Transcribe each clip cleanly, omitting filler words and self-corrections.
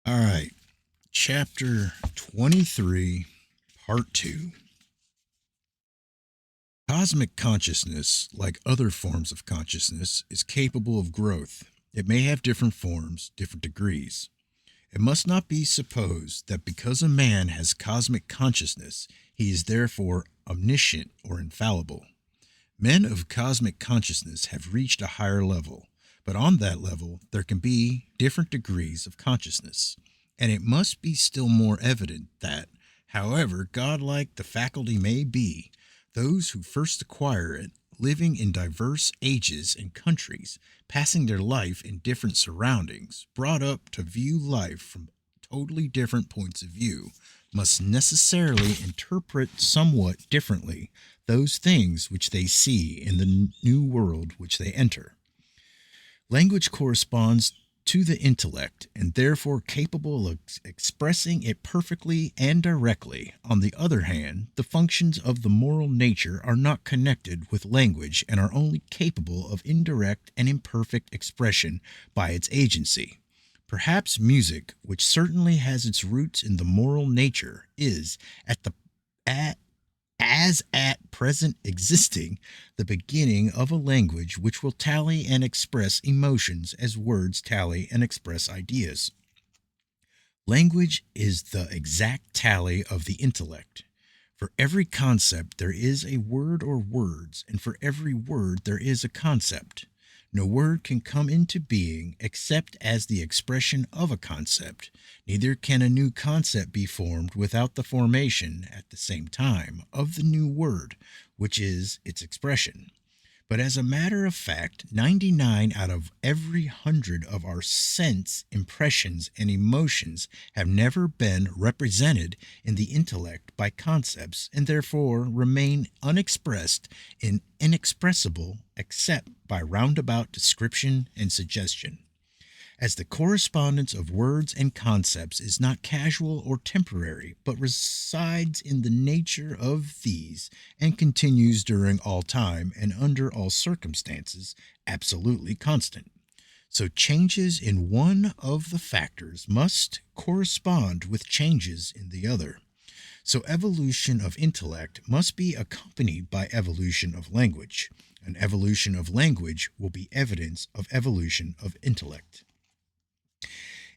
All right. Chapter 23, Part 2. Cosmic consciousness, like other forms of consciousness, is capable of growth. It may have different forms, different degrees. It must not be supposed that because a man has cosmic consciousness, he is therefore omniscient or infallible. Men of cosmic consciousness have reached a higher level, but on that level there can be different degrees of consciousness, and it must be still more evident that, however godlike the faculty may be, those who first acquire it, living in diverse ages and countries, passing their life in different surroundings, brought up to view life from totally different points of view, must necessarily interpret somewhat differently those things which they see in the new world which they enter. Language corresponds to the intellect and therefore capable of expressing it perfectly and directly. On the other hand, the functions of the moral nature are not connected with language and are only capable of indirect and imperfect expression by its agency. Perhaps music, which certainly has its roots in the moral nature, is at the at as at present existing the beginning of a language which will tally and express emotions as words tally and express ideas. Language is the exact tally of the intellect. For every concept there is a word or words, and for every word there is a concept. No word can come into being except as the expression of a concept. Neither can a new concept be formed without the formation, at the same time, of the new word, which is its expression. But as a matter of fact, 99 out of every 100 of our sense impressions and emotions have never been represented in the intellect by concepts and therefore remain unexpressed and inexpressible except by roundabout description and suggestion. As the correspondence of words and concepts is not casual or temporary, but resides in the nature of these and continues during all time and under all circumstances, absolutely constant. So changes in one of the factors must correspond with changes in the other. So evolution of intellect must be accompanied by evolution of language. An evolution of language will be evidence of evolution of intellect.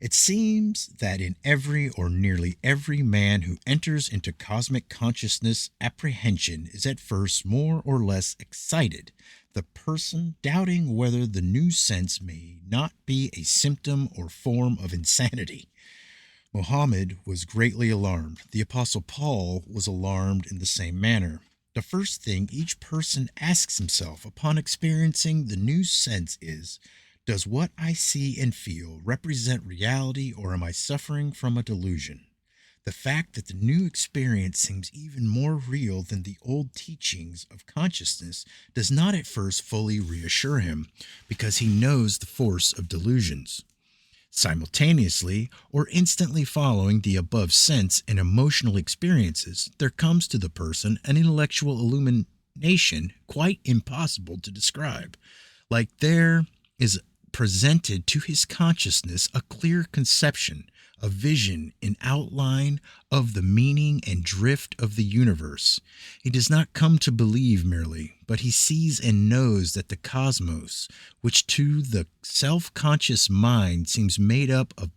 It seems that in every or nearly every man who enters into cosmic consciousness, apprehension is at first more or less excited, the person doubting whether the new sense may not be a symptom or form of insanity. Mohammed was greatly alarmed. The Apostle Paul was alarmed in the same manner. The first thing each person asks himself upon experiencing the new sense is, does what I see and feel represent reality, or am I suffering from a delusion? The fact that the new experience seems even more real than the old teachings of consciousness does not at first fully reassure him, because he knows the force of delusions. Simultaneously, or instantly following the above sense and emotional experiences, there comes to the person an intellectual illumination quite impossible to describe. Like there is presented to his consciousness a clear conception, a vision in outline of the meaning and drift of the universe. He does not come to believe merely, but he sees and knows that the cosmos, which to the self conscious mind seems made up of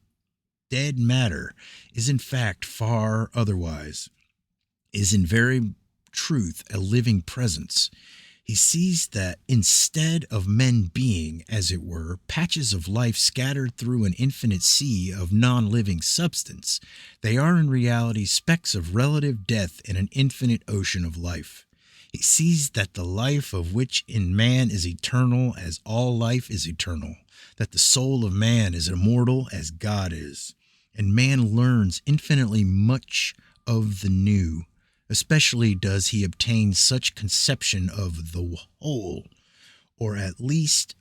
dead matter, is in fact far otherwise, is in very truth a living presence. He sees that instead of men being, as it were, patches of life scattered through an infinite sea of non living substance, they are in reality specks of relative death in an infinite ocean of life. He sees that the life of which in man is eternal as all life is eternal, that the soul of man is immortal as God is, and man learns infinitely much of the new. Especially does he obtain such conception of the whole, or at least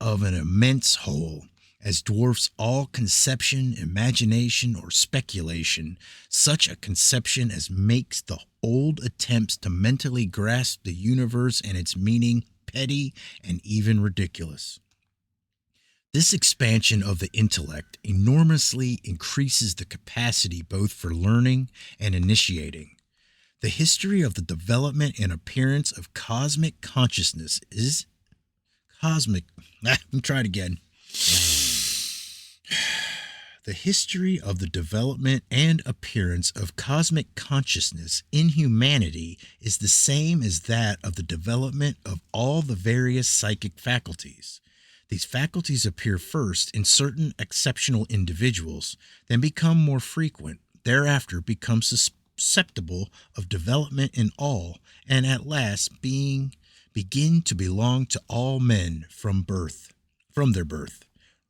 of an immense whole, as dwarfs all conception, imagination, or speculation, such a conception as makes the old attempts to mentally grasp the universe and its meaning petty and even ridiculous. This expansion of the intellect enormously increases the capacity both for learning and initiating. The history of the development and appearance of cosmic consciousness is cosmic. Let me try it again. The history of the development and appearance of cosmic consciousness in humanity is the same as that of the development of all the various psychic faculties. These faculties appear first in certain exceptional individuals, then become more frequent, thereafter become susceptible of development in all, and at last begin to belong to all men from their birth.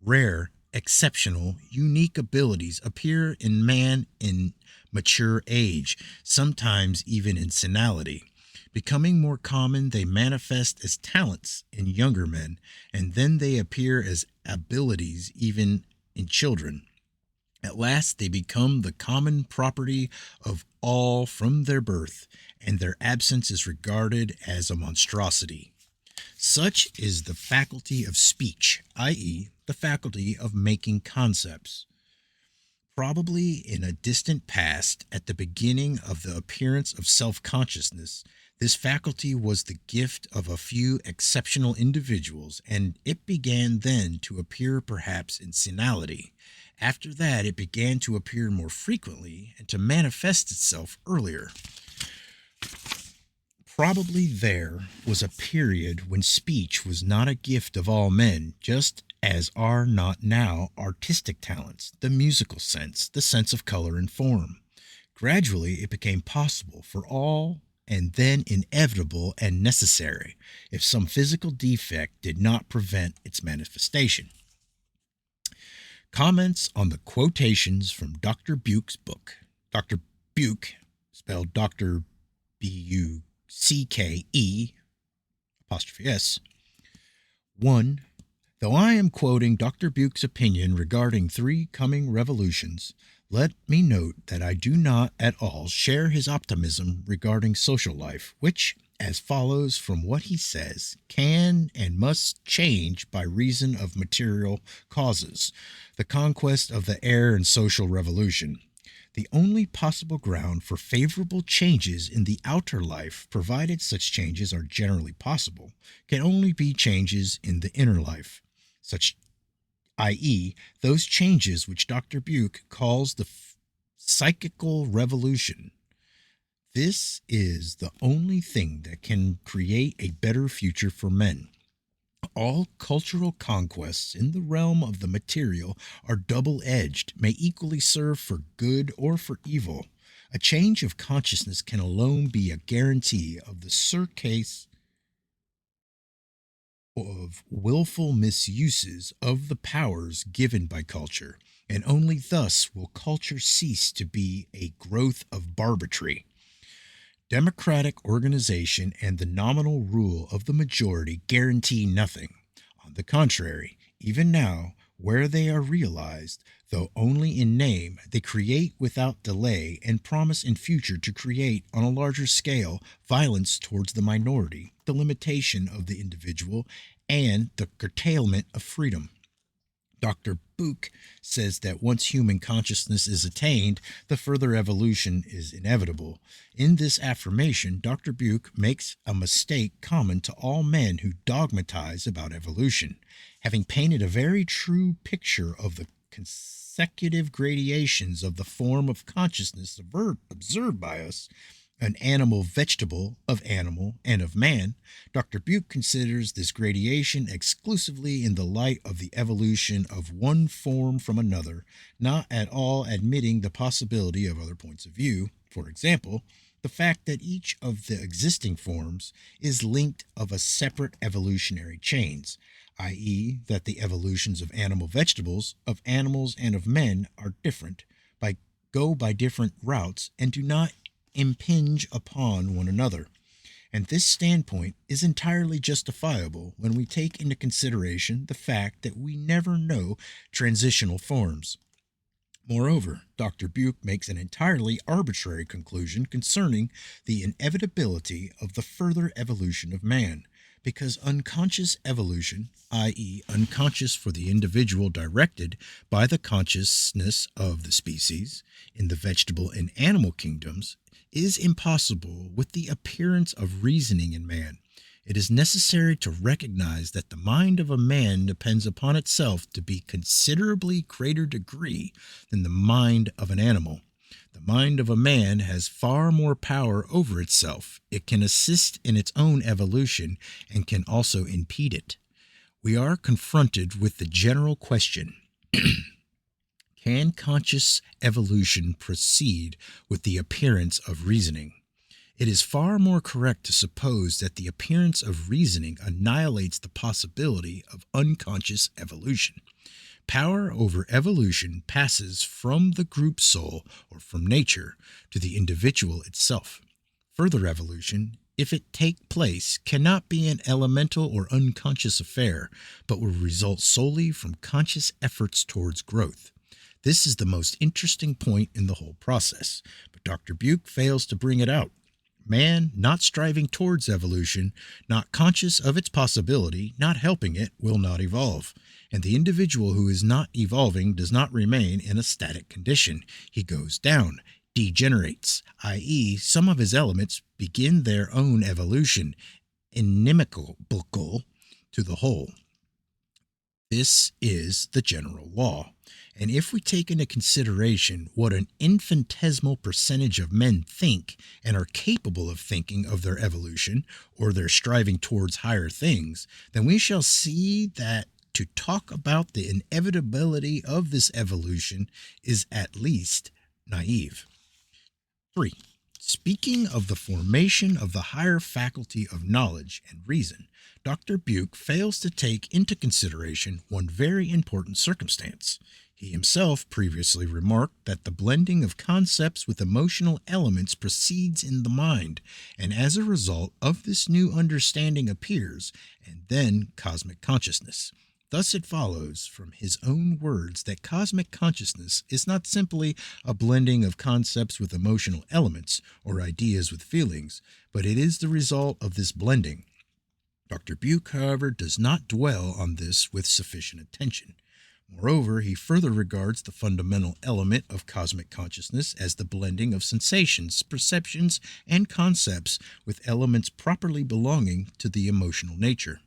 Rare, exceptional, unique abilities appear in man in mature age, sometimes even in senility. Becoming more common, they manifest as talents in younger men, and then they appear as abilities even in children. At last, they become the common property of all from their birth, and their absence is regarded as a monstrosity. Such is the faculty of speech, i.e., the faculty of making concepts. Probably in a distant past, at the beginning of the appearance of self consciousness, this faculty was the gift of a few exceptional individuals, and it began then to appear perhaps in senility. After that, it began to appear more frequently and to manifest itself earlier. Probably there was a period when speech was not a gift of all men, just as are not now artistic talents, the musical sense, the sense of color and form. Gradually, it became possible for all and then inevitable and necessary if some physical defect did not prevent its manifestation. Comments on the quotations from Dr. Buch's book. Dr. Buch, spelled Dr. Bucke apostrophe S. 1. Though I am quoting Dr. Buch's opinion regarding three coming revolutions, let me note that I do not at all share his optimism regarding social life, which, as follows from what he says, can and must change by reason of material causes, the conquest of the air and social revolution. The only possible ground for favorable changes in the outer life, provided such changes are generally possible, can only be changes in the inner life, such i.e., those changes which Dr. Buch calls the psychical revolution. This is the only thing that can create a better future for men. All cultural conquests in the realm of the material are double edged, may equally serve for good or for evil. A change of consciousness can alone be a guarantee of the surcase of willful misuses of the powers given by culture, and only thus will culture cease to be a growth of barbarity. Democratic organization and the nominal rule of the majority guarantee nothing. On the contrary, even now, where they are realized, though only in name, they create without delay and promise in future to create on a larger scale violence towards the minority, the limitation of the individual, and the curtailment of freedom. Dr. Buch says that once human consciousness is attained, the further evolution is inevitable. In this affirmation, Dr. Buch makes a mistake common to all men who dogmatize about evolution, having painted a very true picture of the consecutive gradations of the form of consciousness observed by us, an animal vegetable, of animal, and of man. Dr. Buch considers this gradation exclusively in the light of the evolution of one form from another, not at all admitting the possibility of other points of view. For example, the fact that each of the existing forms is linked of a separate evolutionary chains, i.e., that the evolutions of animal vegetables, of animals, and of men are different, go by different routes, and do not impinge upon one another. And this standpoint is entirely justifiable when we take into consideration the fact that we never know transitional forms. Moreover, Dr. Buch makes an entirely arbitrary conclusion concerning the inevitability of the further evolution of man, Because unconscious evolution, i.e., unconscious for the individual directed by the consciousness of the species in the vegetable and animal kingdoms, is impossible with the appearance of reasoning in man. It is necessary to recognize that the mind of a man depends upon itself to be considerably greater degree than the mind of an animal. The mind of a man has far more power over itself. It can assist in its own evolution and can also impede it. We are confronted with the general question: can conscious evolution proceed with the appearance of reasoning? It is far more correct to suppose that the appearance of reasoning annihilates the possibility of unconscious evolution. Power over evolution passes from the group soul or from nature to the individual itself. Further evolution, if it take place, cannot be an elemental or unconscious affair, but will result solely from conscious efforts towards growth. This is the most interesting point in the whole process, but Dr. Buke fails to bring it out. Man, not striving towards evolution, not conscious of its possibility, not helping it, will not evolve. And the individual who is not evolving does not remain in a static condition. He goes down, degenerates, i.e., some of his elements begin their own evolution, inimical to the whole. This is the general law. And if we take into consideration what an infinitesimal percentage of men think and are capable of thinking of their evolution or their striving towards higher things, then we shall see that to talk about the inevitability of this evolution is at least naive. 3. Speaking of the formation of the higher faculty of knowledge and reason, Dr. Buke fails to take into consideration one very important circumstance. He himself previously remarked that the blending of concepts with emotional elements proceeds in the mind, and as a result of this new understanding appears, and then cosmic consciousness. Thus it follows from his own words that cosmic consciousness is not simply a blending of concepts with emotional elements or ideas with feelings, but it is the result of this blending. Dr. Buke, however, does not dwell on this with sufficient attention. Moreover, he further regards the fundamental element of cosmic consciousness as the blending of sensations, perceptions, and concepts with elements properly belonging to the emotional nature.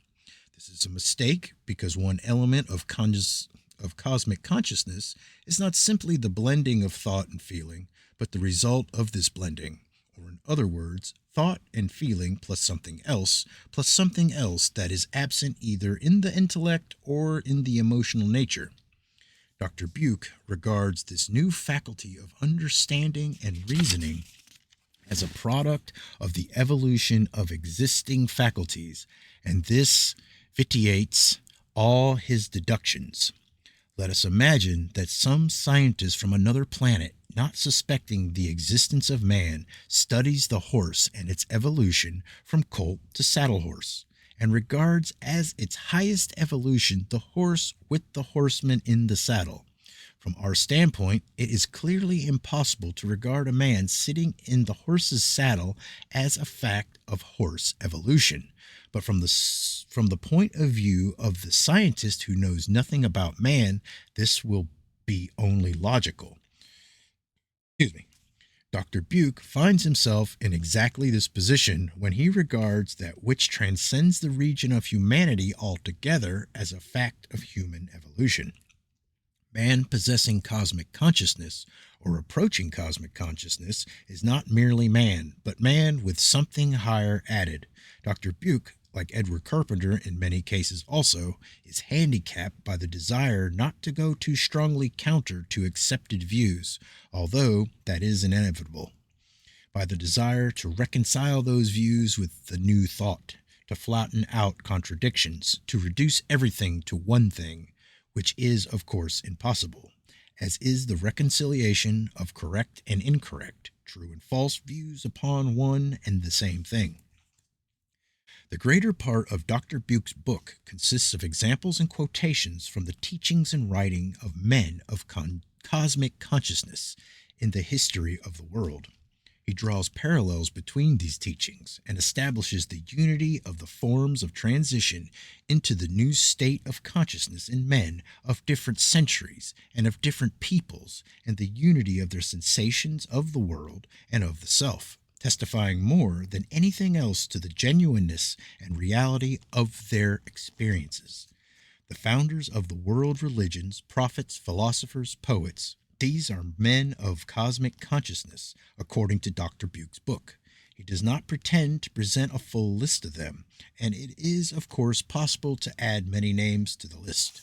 This is a mistake because one element of cosmic consciousness is not simply the blending of thought and feeling, but the result of this blending, or in other words, thought and feeling plus something else that is absent either in the intellect or in the emotional nature. Dr. Buke regards this new faculty of understanding and reasoning as a product of the evolution of existing faculties, and this vitiates all his deductions. Let us imagine that some scientist from another planet, not suspecting the existence of man, studies the horse and its evolution from colt to saddle horse, and regards as its highest evolution the horse with the horseman in the saddle. From our standpoint, it is clearly impossible to regard a man sitting in the horse's saddle as a fact of horse evolution. But from the point of view of the scientist who knows nothing about man, this will be only logical. Dr. Buke finds himself in exactly this position when he regards that which transcends the region of humanity altogether as a fact of human evolution. Man possessing cosmic consciousness, or approaching cosmic consciousness, is not merely man, but man with something higher added. Dr. Buke, like Edward Carpenter in many cases also, is handicapped by the desire not to go too strongly counter to accepted views, although that is inevitable, by the desire to reconcile those views with the new thought, to flatten out contradictions, to reduce everything to one thing, which is, of course, impossible, as is the reconciliation of correct and incorrect, true and false views upon one and the same thing. The greater part of Dr. Buke's book consists of examples and quotations from the teachings and writing of men of cosmic consciousness in the history of the world. He draws parallels between these teachings and establishes the unity of the forms of transition into the new state of consciousness in men of different centuries and of different peoples, and the unity of their sensations of the world and of the self, testifying more than anything else to the genuineness and reality of their experiences. The founders of the world religions, prophets, philosophers, poets, these are men of cosmic consciousness, according to Dr. Buch's book. He does not pretend to present a full list of them, and it is, of course, possible to add many names to the list.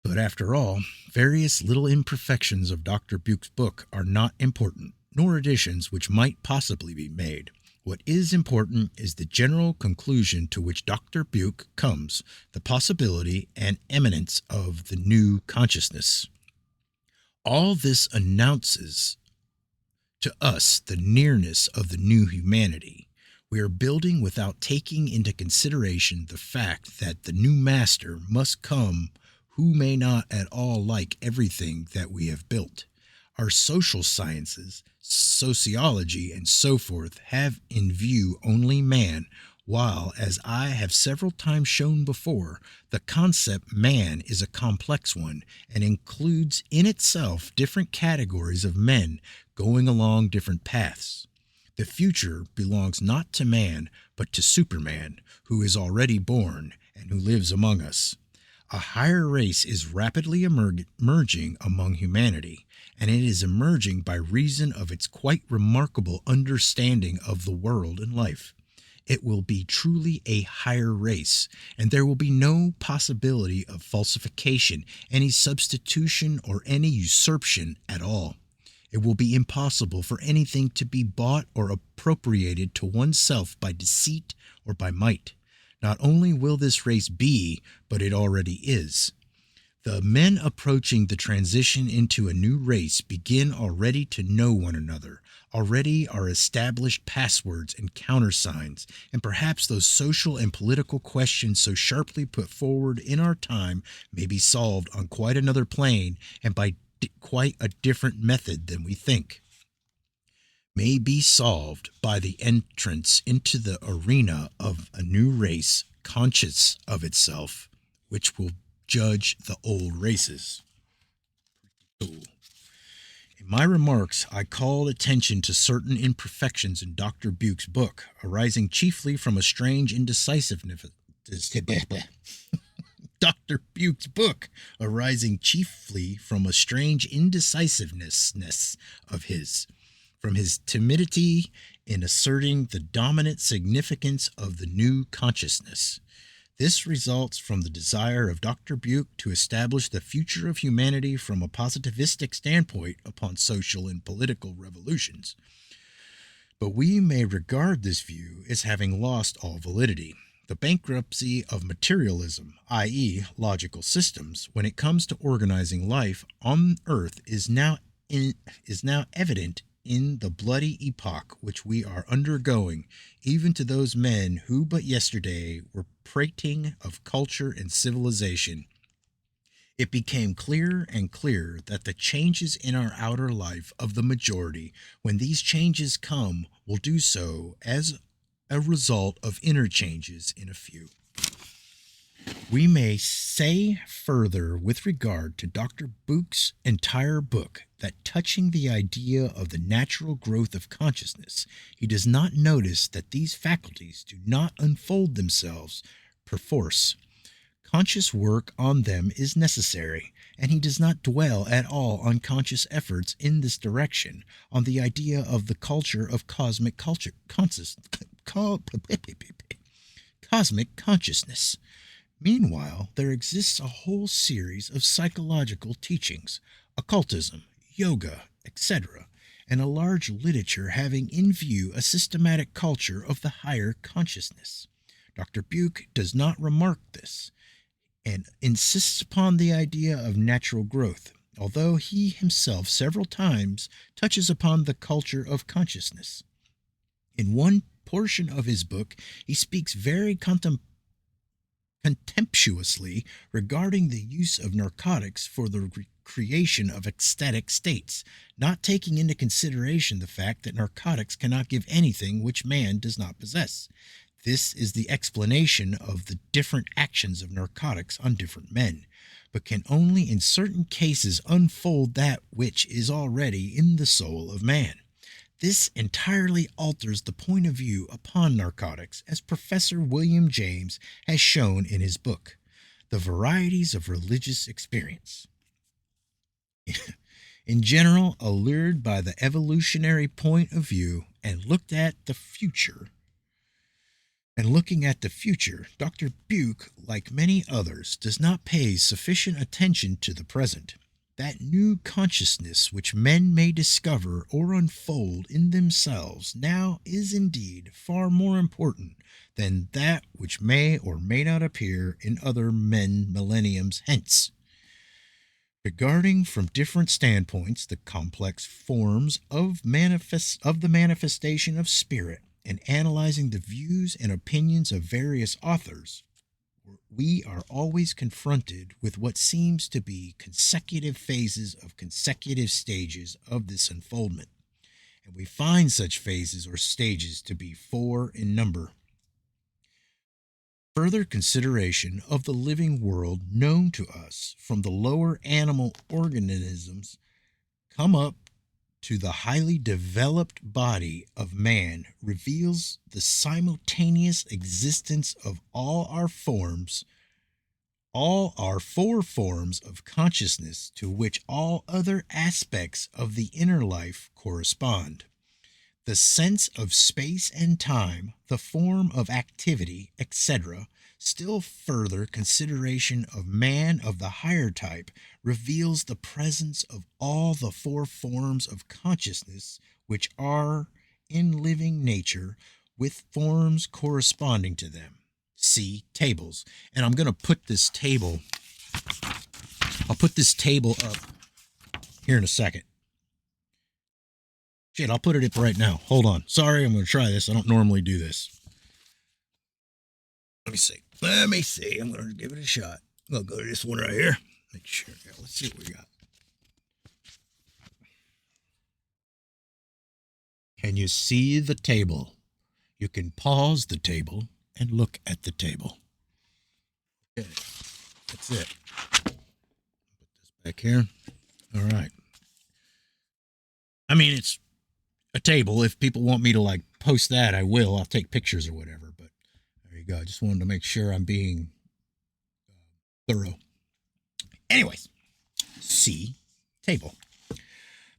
But after all, various little imperfections of Dr. Buch's book are not important, nor additions which might possibly be made. What is important is the general conclusion to which Dr. Buch comes, the possibility and immanence of the new consciousness. All this announces to us the nearness of the new humanity. We are building without taking into consideration the fact that the new master must come who may not at all like everything that we have built. Our social sciences, sociology, and so forth have in view only man, while, as I have several times shown before, the concept man is a complex one and includes in itself different categories of men going along different paths. The future belongs not to man, but to Superman, who is already born and who lives among us. A higher race is rapidly emerging among humanity, and it is emerging by reason of its quite remarkable understanding of the world and life. It will be truly a higher race, and there will be no possibility of falsification, any substitution, or any usurpation at all. It will be impossible for anything to be bought or appropriated to oneself by deceit or by might. Not only will this race be, but it already is. The men approaching the transition into a new race begin already to know one another. Already are established passwords and countersigns, and perhaps those social and political questions so sharply put forward in our time may be solved on quite another plane and by quite a different method than we think. May be solved by the entrance into the arena of a new race conscious of itself, which will judge the old races. In my remarks, I called attention to certain imperfections in Dr. Buch's book, arising chiefly from a strange indecisiveness. Dr. Buch's book, arising chiefly from a strange indecisiveness of his, from his timidity in asserting the dominant significance of the new consciousness. This results from the desire of Dr. Buch to establish the future of humanity from a positivistic standpoint upon social and political revolutions. But we may regard this view as having lost all validity. The bankruptcy of materialism, i.e., logical systems, when it comes to organizing life on Earth is now evident in the bloody epoch which we are undergoing, even to those men who but yesterday were prating of culture and civilization. It became clearer and clearer that the changes in our outer life of the majority, when these changes come, will do so as a result of inner changes in a few. We may say further with regard to Dr. Buch's entire book that touching the idea of the natural growth of consciousness, he does not notice that these faculties do not unfold themselves perforce. Conscious work on them is necessary, and he does not dwell at all on conscious efforts in this direction, on the idea of the culture of cosmic consciousness. Meanwhile, there exists a whole series of psychological teachings, occultism, yoga, etc., and a large literature having in view a systematic culture of the higher consciousness. Dr. Buch does not remark this, and insists upon the idea of natural growth, although he himself several times touches upon the culture of consciousness. In one portion of his book, he speaks very contemptuously regarding the use of narcotics for the creation of ecstatic states, not taking into consideration the fact that narcotics cannot give anything which man does not possess. This is the explanation of the different actions of narcotics on different men, but can only in certain cases unfold that which is already in the soul of man. This entirely alters the point of view upon narcotics, as Professor William James has shown in his book, The Varieties of Religious Experience. In general, allured by the evolutionary point of view and looking at the future, Dr. Buke, like many others, does not pay sufficient attention to the present. That new consciousness which men may discover or unfold in themselves now is indeed far more important than that which may or may not appear in other millenniums hence. Regarding from different standpoints the complex forms of the manifestation of spirit, and analyzing the views and opinions of various authors, we are always confronted with what seems to be consecutive phases of consecutive stages of this unfoldment, and we find such phases or stages to be 4 in number. Further consideration of the living world known to us from the lower animal organisms come up to the highly developed body of man reveals the simultaneous existence of all our 4 forms of consciousness to which all other aspects of the inner life correspond. The sense of space and time, the form of activity, etc., still further consideration of man of the higher type reveals the presence of all the 4 forms of consciousness which are in living nature, with forms corresponding to them. See tables. And I'm going to put this table, I'll put this table up here in a second. Shit, I'll put it up right now. Hold on. Sorry, I'm going to try this. I don't normally do this. Let me see. I'm going to give it a shot. I'll go to this one right here. Make sure. Yeah, let's see what we got. Can you see the table? You can pause the table and look at the table. Okay, that's it. Put this back here. All right. I mean, it's a table. If people want me to like post that, I will. I'll take pictures or whatever. But there you go. I just wanted to make sure I'm being thorough. Anyways, C, table.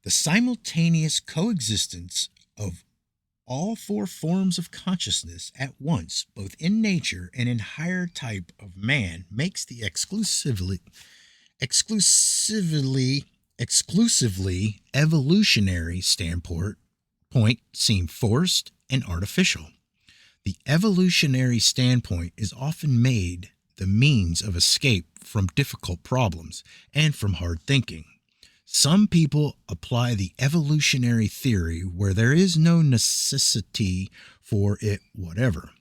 The simultaneous coexistence of all 4 forms of consciousness at once, both in nature and in higher type of man, makes the exclusively evolutionary standpoint seem forced and artificial. The evolutionary standpoint is often made the means of escape from difficult problems and from hard thinking. Some people apply the evolutionary theory where there is no necessity for it whatever.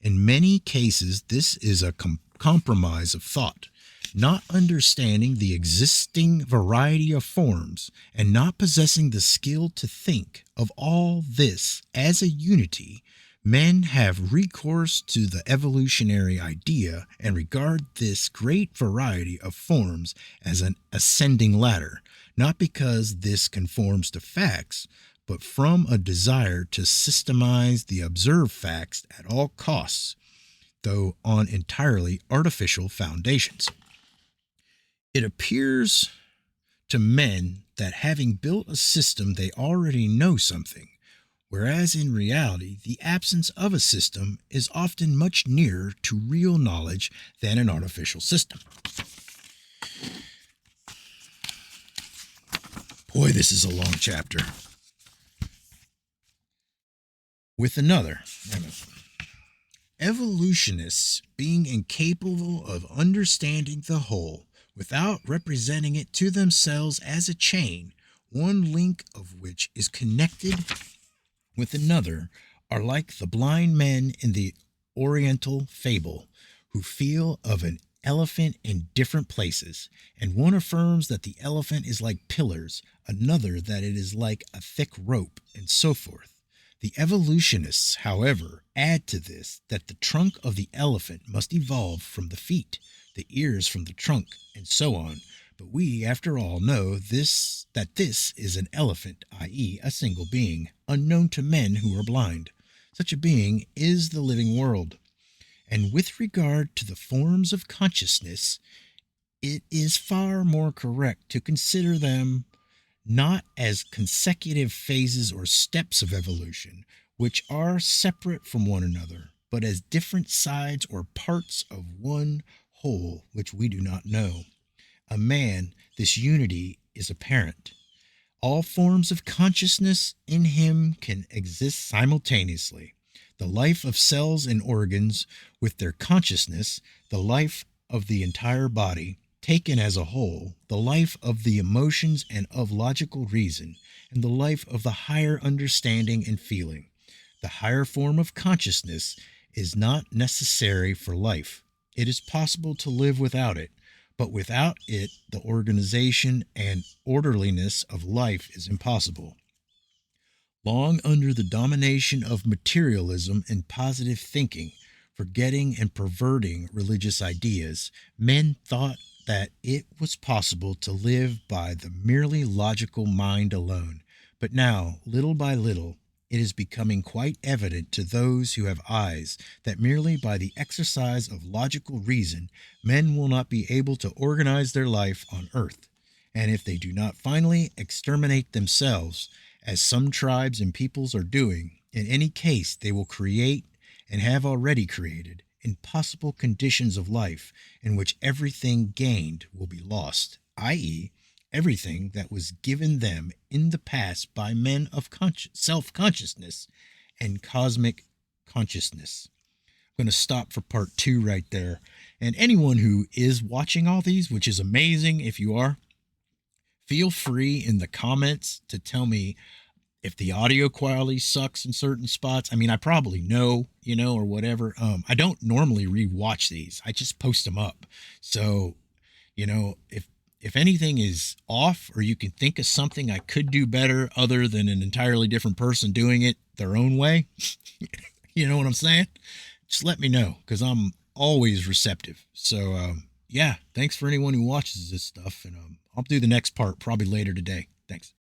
In many cases, this is a compromise of thought. Not understanding the existing variety of forms and not possessing the skill to think of all this as a unity, men have recourse to the evolutionary idea and regard this great variety of forms as an ascending ladder, not because this conforms to facts, but from a desire to systemize the observed facts at all costs, though on entirely artificial foundations. It appears to men that having built a system they already know something, whereas in reality the absence of a system is often much nearer to real knowledge than an artificial system. Boy, this is a long chapter. With another, evolutionists being incapable of understanding the whole without representing it to themselves as a chain, one link of which is connected with another, are like the blind men in the Oriental fable who feel of an elephant in different places, and one affirms that the elephant is like pillars, another that it is like a thick rope, and so forth. The evolutionists, however, add to this that the trunk of the elephant must evolve from the feet, the ears from the trunk, and so on. But we, after all, know this is an elephant, i.e., a single being, unknown to men who are blind. Such a being is the living world. And with regard to the forms of consciousness, it is far more correct to consider them not as consecutive phases or steps of evolution, which are separate from one another, but as different sides or parts of one whole which we do not know. A man, this unity is apparent. All forms of consciousness in him can exist simultaneously. The life of cells and organs with their consciousness, the life of the entire body, taken as a whole, the life of the emotions and of logical reason, and the life of the higher understanding and feeling. The higher form of consciousness is not necessary for life. It is possible to live without it, but without it, the organization and orderliness of life is impossible. Long under the domination of materialism and positive thinking, forgetting and perverting religious ideas, men thought that it was possible to live by the merely logical mind alone. But now, little by little, it is becoming quite evident to those who have eyes that merely by the exercise of logical reason, men will not be able to organize their life on earth. And if they do not finally exterminate themselves, as some tribes and peoples are doing, in any case they will create, and have already created, impossible conditions of life in which everything gained will be lost, i.e., everything that was given them in the past by men of self-consciousness and cosmic consciousness. I'm going to stop for part 2 right there. And anyone who is watching all these, which is amazing if you are, feel free in the comments to tell me if the audio quality sucks in certain spots. I mean, I probably know, or whatever. I don't normally rewatch these. I just post them up. So, if anything is off, or you can think of something I could do better other than an entirely different person doing it their own way, you know what I'm saying? Just let me know, because I'm always receptive. So, yeah, thanks for anyone who watches this stuff. And I'll do the next part probably later today. Thanks.